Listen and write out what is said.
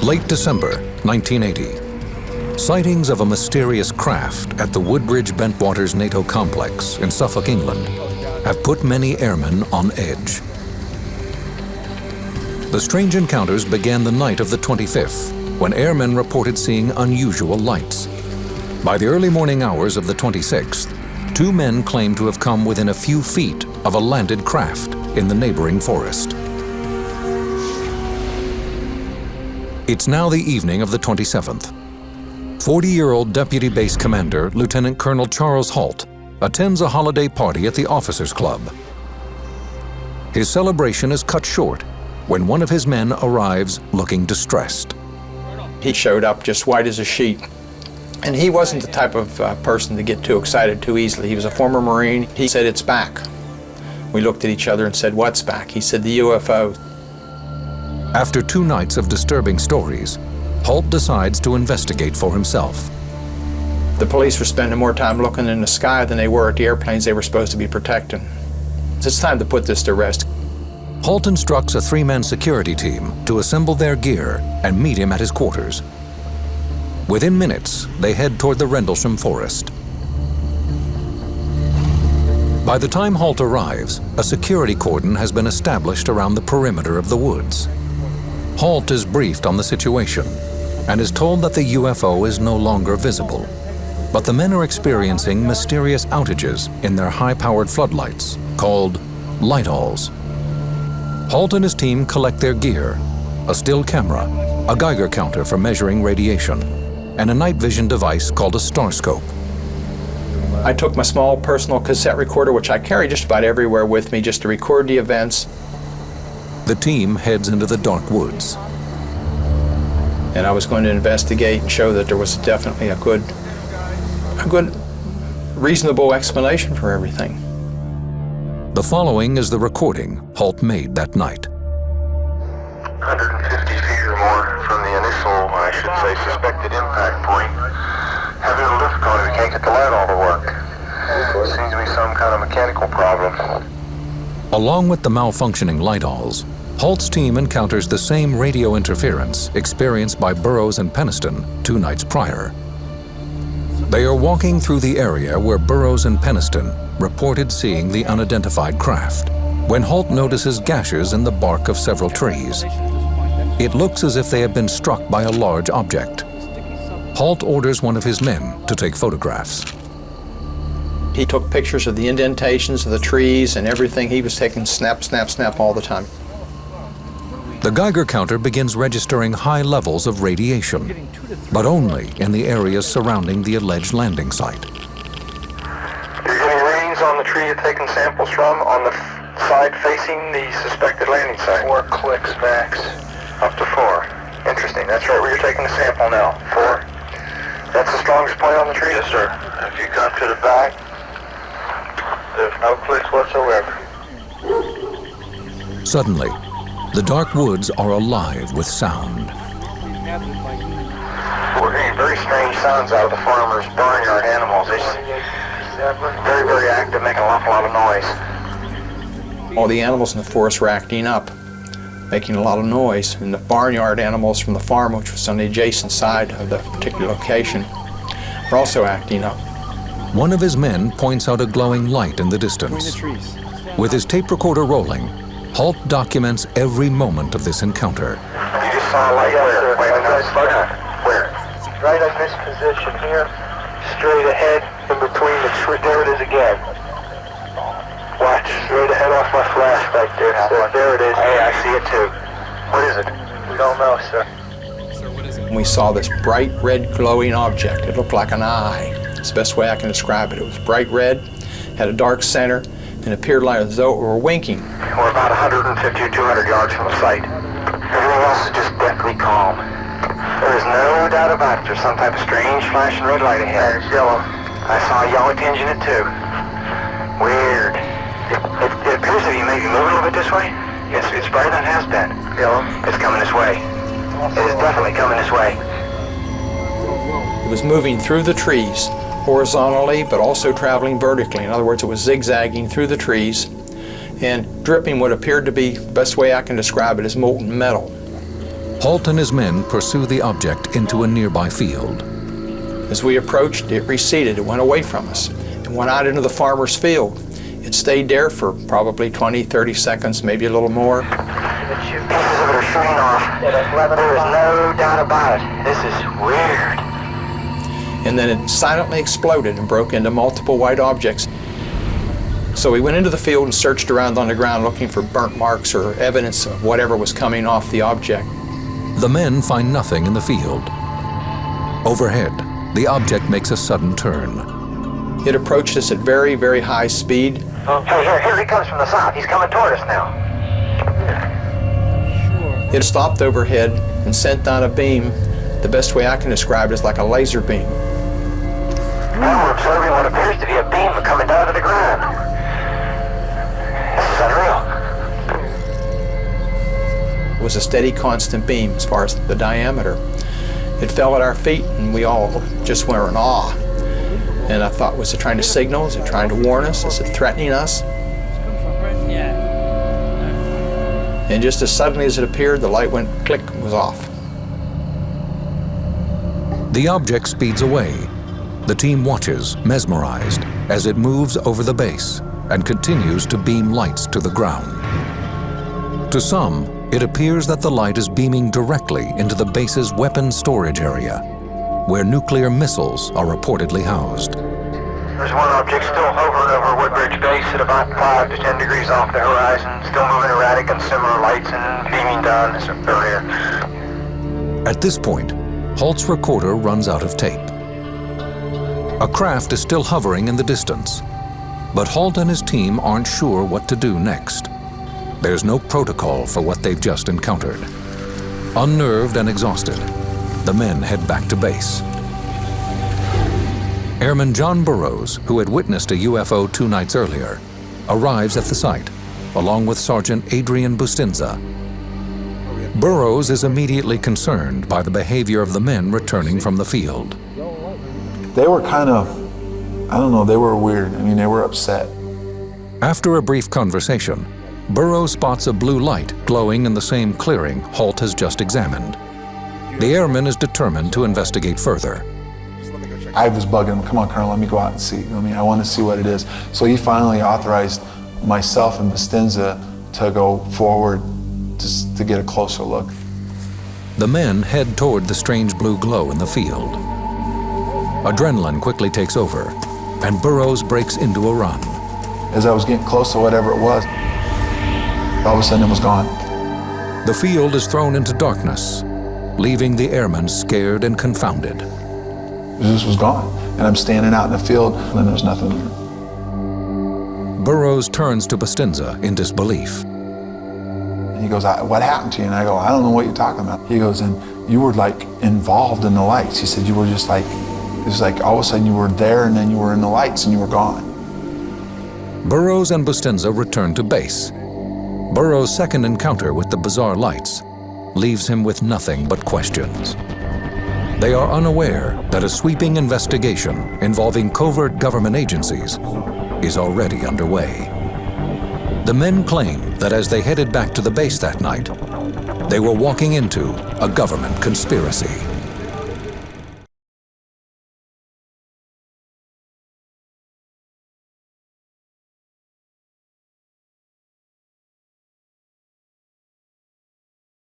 Late December 1980. Sightings of a mysterious craft at the Woodbridge Bentwaters NATO complex in Suffolk, England, have put many airmen on edge. The strange encounters began the night of the 25th, when airmen reported seeing unusual lights. By the early morning hours of the 26th, 2 men claimed to have come within a few feet of a landed craft in the neighboring forest. It's now the evening of the 27th. 40-year-old Deputy Base Commander Lieutenant Colonel Charles Holt attends a holiday party at the Officers Club. His celebration is cut short when one of his men arrives looking distressed. He showed up just white as a sheet. And he wasn't the type of person to get too excited too easily. He was a former Marine. He said, "It's back." We looked at each other and said, "What's back?" He said, "The UFO." After 2 nights of disturbing stories, Holt decides to investigate for himself. The police were spending more time looking in the sky than they were at the airplanes they were supposed to be protecting. It's time to put this to rest. Holt instructs a 3-man security team to assemble their gear and meet him at his quarters. Within minutes, they head toward the Rendlesham forest. By the time Holt arrives, a security cordon has been established around the perimeter of the woods. Holt is briefed on the situation and is told that the UFO is no longer visible, but the men are experiencing mysterious outages in their high-powered floodlights called light-alls. Holt and his team collect their gear, a still camera, a Geiger counter for measuring radiation, and a night vision device called a starscope. I took my small personal cassette recorder, which I carry just about everywhere with me, just to record the events. The team heads into the dark woods. And I was going to investigate and show that there was definitely a good, reasonable explanation for everything. The following is the recording Holt made that night. 150 feet or more from the initial, I should say, suspected impact point. Having a difficulty, we can't get the light all to work. Seems to be some kind of mechanical problem. Along with the malfunctioning light-alls, Holt's team encounters the same radio interference experienced by Burroughs and Penniston 2 nights prior. They are walking through the area where Burroughs and Penniston reported seeing the unidentified craft, when Holt notices gashes in the bark of several trees. It looks as if they have been struck by a large object. Holt orders one of his men to take photographs. He took pictures of the indentations of the trees and everything. He was taking snap, snap, snap all the time. The Geiger counter begins registering high levels of radiation, but only in the areas surrounding the alleged landing site. You're getting readings on the tree you're taking samples from on the side facing the suspected landing site? 4 clicks max. Up to 4. Interesting. That's right where you're taking the sample now. 4. That's the strongest point on the tree? Yes, sir. If you come to the back, there's no clicks whatsoever. Suddenly, the dark woods are alive with sound. We're hearing very strange sounds out of the farmers' barnyard animals. It's very, very active, making an awful lot of noise. All the animals in the forest were acting up, making a lot of noise. And the barnyard animals from the farm, which was on the adjacent side of the particular location, were also acting up. One of his men points out a glowing light in the distance. With his tape recorder rolling, Holt documents every moment of this encounter. You just saw a light where? Wait, slow down. Where? Right in this position here, straight ahead, in between the tree. There it is again. Watch, straight ahead off my flash right there. There it is. Hey, I see it too. What is it? We don't know, sir. And we saw this bright red glowing object. It looked like an eye. It's the best way I can describe it. It was bright red, had a dark center, and appeared like as though it were winking. We're about 150 or 200 yards from the site. Everything else is just deathly calm. There is no doubt about it. There's some type of strange flashing red light ahead. It's yellow. I saw a yellow tinge in it too. Weird. It appears to be maybe moving a little bit this way. It's brighter than it has been. Yellow. It's coming this way. It is definitely coming this way. It was moving through the trees, horizontally, but also traveling vertically. In other words, it was zigzagging through the trees and dripping what appeared to be, the best way I can describe it, as molten metal. Holt and his men pursue the object into a nearby field. As we approached, it receded, it went away from us, and went out into the farmer's field. It stayed there for probably 20, 30 seconds, maybe a little more. Pieces of it are shooting off. There is no doubt about it. This is weird. And then it silently exploded and broke into multiple white objects. So we went into the field and searched around on the ground looking for burnt marks or evidence of whatever was coming off the object. The men find nothing in the field. Overhead, the object makes a sudden turn. It approached us at very, very high speed. Oh, here he comes from the south. He's coming toward us now. It stopped overhead and sent down a beam. The best way I can describe it is like a laser beam. Now we're observing what appears to be a beam coming down to the ground. This is unreal. It was a steady, constant beam as far as the diameter. It fell at our feet and we all just were in awe. And I thought, was it trying to signal? Is it trying to warn us? Is it threatening us? And just as suddenly as it appeared, the light went click and was off. The object speeds away. The team watches, mesmerized, as it moves over the base and continues to beam lights to the ground. To some, it appears that the light is beaming directly into the base's weapons storage area, where nuclear missiles are reportedly housed. There's one object still hovering over Woodbridge Base at about 5 to 10 degrees off the horizon, still moving erratic and similar lights and beaming down this area. At this point, Holt's recorder runs out of tape. A craft is still hovering in the distance, but Holt and his team aren't sure what to do next. There's no protocol for what they've just encountered. Unnerved and exhausted, the men head back to base. Airman John Burroughs, who had witnessed a UFO 2 nights earlier, arrives at the site, along with Sergeant Adrian Bustinza. Burroughs is immediately concerned by the behavior of the men returning from the field. They were kind of, I don't know, they were weird. I mean, they were upset. After a brief conversation, Burroughs spots a blue light glowing in the same clearing Holt has just examined. The airman is determined to investigate further. I was bugging him, come on, Colonel, let me go out and see. I want to see what it is. So he finally authorized myself and Bustinza to go forward just to get a closer look. The men head toward the strange blue glow in the field. Adrenaline quickly takes over, and Burroughs breaks into a run. As I was getting close to whatever it was, all of a sudden it was gone. The field is thrown into darkness, leaving the airmen scared and confounded. It just was gone. And I'm standing out in the field, and there's nothing there. Burroughs turns to Bustinza in disbelief. And he goes, what happened to you? And I go, I don't know what you're talking about. He goes, and you were like involved in the lights. He said, you were just like, it was like all of a sudden you were there and then you were in the lights and you were gone. Burroughs and Bustinza return to base. Burroughs' second encounter with the bizarre lights leaves him with nothing but questions. They are unaware that a sweeping investigation involving covert government agencies is already underway. The men claim that as they headed back to the base that night, they were walking into a government conspiracy.